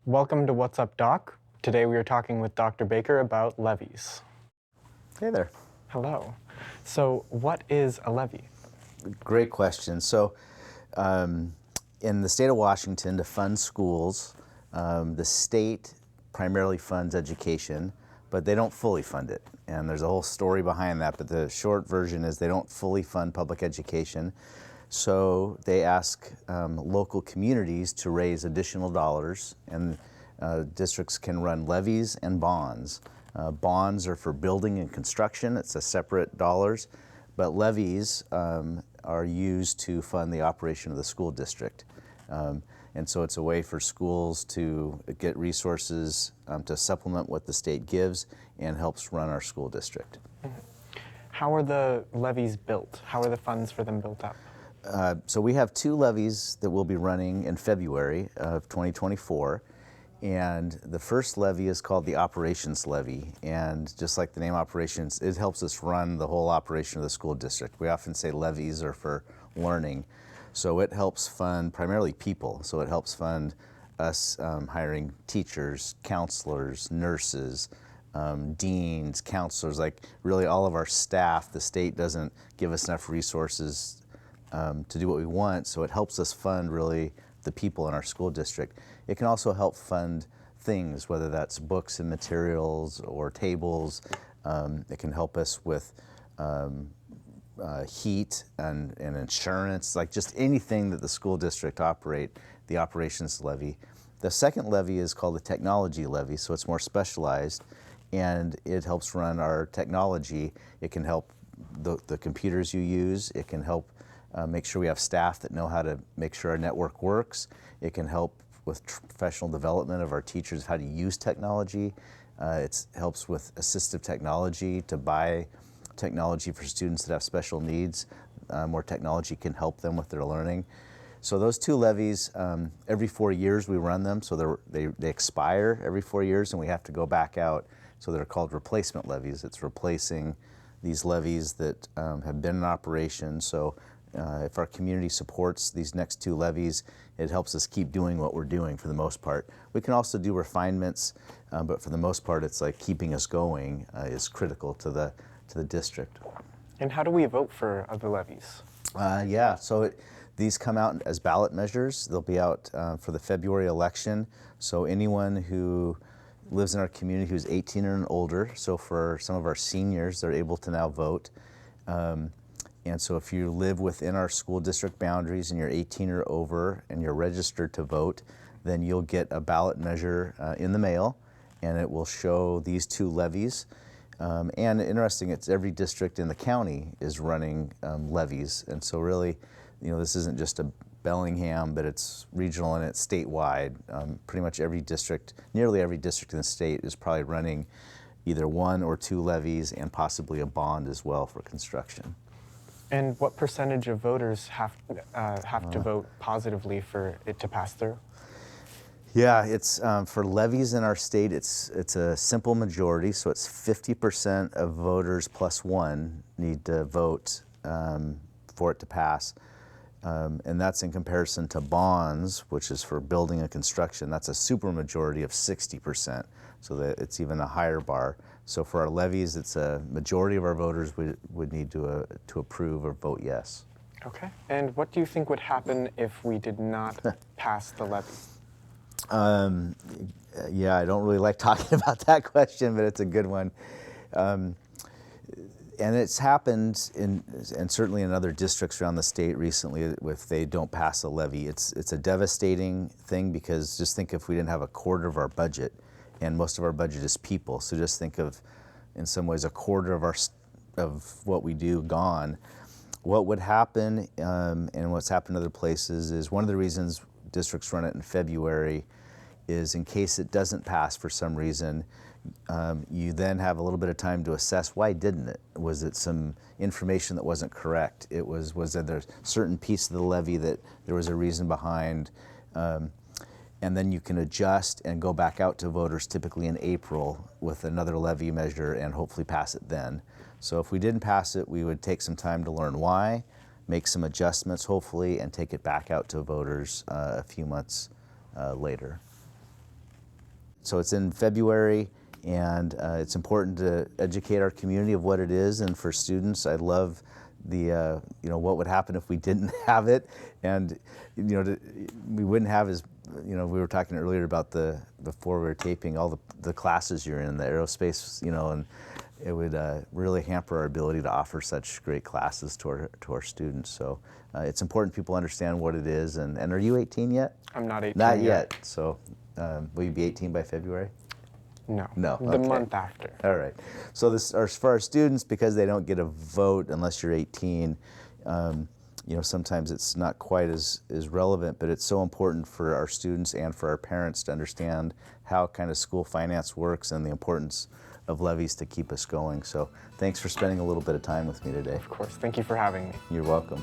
Welcome to What's Up, Doc. Today we are talking with Dr. Baker about levies. Hey there. Hello. So, what is a levy? Great question. In the state of Washington, to fund schools, the state primarily funds education, but they don't fully fund it. And there's a whole story behind that, but the short version is they don't fully fund public education. So they ask local communities to raise additional dollars, and districts can run levies and bonds. Bonds are for building and construction. It's a separate dollars, but levies are used to fund the operation of the school district. And so it's a way for schools to get resources to supplement what the state gives and helps run our school district. How are the levies built? How are the funds for them built up? So we have two levies that we'll be running in February of 2024. And the first levy is called the operations levy. And just like the name operations, it helps us run the whole operation of the school district. We often say levies are for learning. So it helps fund primarily people. So it helps fund us hiring teachers, counselors, nurses, deans, counselors, like really all of our staff. The state doesn't give us enough resources to do what we want, so it helps us fund really the people in our school district. It can also help fund things, whether that's books and materials or tables. It can help us with heat and insurance, like just anything that the school district operate, the operations levy. The second levy is called the technology levy, so it's more specialized, and it helps run our technology. It can help the computers you use. It can help make sure we have staff that know how to make sure our network works. It can help with professional development of our teachers, how to use technology. It helps with assistive technology, to buy technology for students that have special needs, where technology can help them with their learning. So those two levies, every 4 years we run them, so they expire every 4 years and we have to go back out. So they're called replacement levies. It's replacing these levies that have been in operation. So if our community supports these next two levies, it helps us keep doing what we're doing for the most part. We can also do refinements, but for the most part, it's like keeping us going is critical to the district. And how do we vote for other levies? These come out as ballot measures. They'll be out for the February election. So anyone who lives in our community who's 18 and older, so for some of our seniors, they're able to now vote. And so if you live within our school district boundaries and you're 18 or over and you're registered to vote, then you'll get a ballot measure in the mail, and it will show these two levies. And interesting, it's every district in the county is running levies. And so really, this isn't just a Bellingham, but it's regional and it's statewide. Pretty much every district, nearly every district in the state is probably running either one or two levies and possibly a bond as well for construction. And what percentage of voters have to vote positively for it to pass through? Yeah, it's for levies in our state, it's a simple majority, so it's 50% of voters plus one need to vote for it to pass. And that's in comparison to bonds, which is for building and construction. That's a supermajority of 60%, so that it's even a higher bar. So for our levies, it's a majority of our voters would need to approve or vote yes. Okay. And what do you think would happen if we did not pass the levy? Yeah, I don't really like talking about that question, but it's a good one. And it's happened and certainly in other districts around the state recently, if they don't pass a levy. It's a devastating thing, because just think if we didn't have a quarter of our budget, and most of our budget is people. So just think of, in some ways, a quarter of what we do gone. What would happen, and what's happened in other places, is one of the reasons districts run it in February is in case it doesn't pass for some reason, you then have a little bit of time to assess why didn't it. Was it some information that wasn't correct? Was there a certain piece of the levy that there was a reason behind? And then you can adjust and go back out to voters typically in April with another levy measure and hopefully pass it then. So if we didn't pass it, we would take some time to learn why, make some adjustments hopefully, and take it back out to voters a few months later. So it's in February, and it's important to educate our community of what it is. And for students, I love the what would happen if we didn't have it, and we wouldn't have as we were talking earlier about before we were taping all the classes you're in the aerospace, and it would really hamper our ability to offer such great classes to our students. So it's important people understand what it is. And are you 18 yet? I'm not 18 Not yet. So will you be 18 by February? No. No. The Okay. month after. All right. So for our students, because they don't get a vote unless you're 18, sometimes it's not quite as relevant, but it's so important for our students and for our parents to understand how kind of school finance works and the importance of levies to keep us going. So thanks for spending a little bit of time with me today. Of course. Thank you for having me. You're welcome.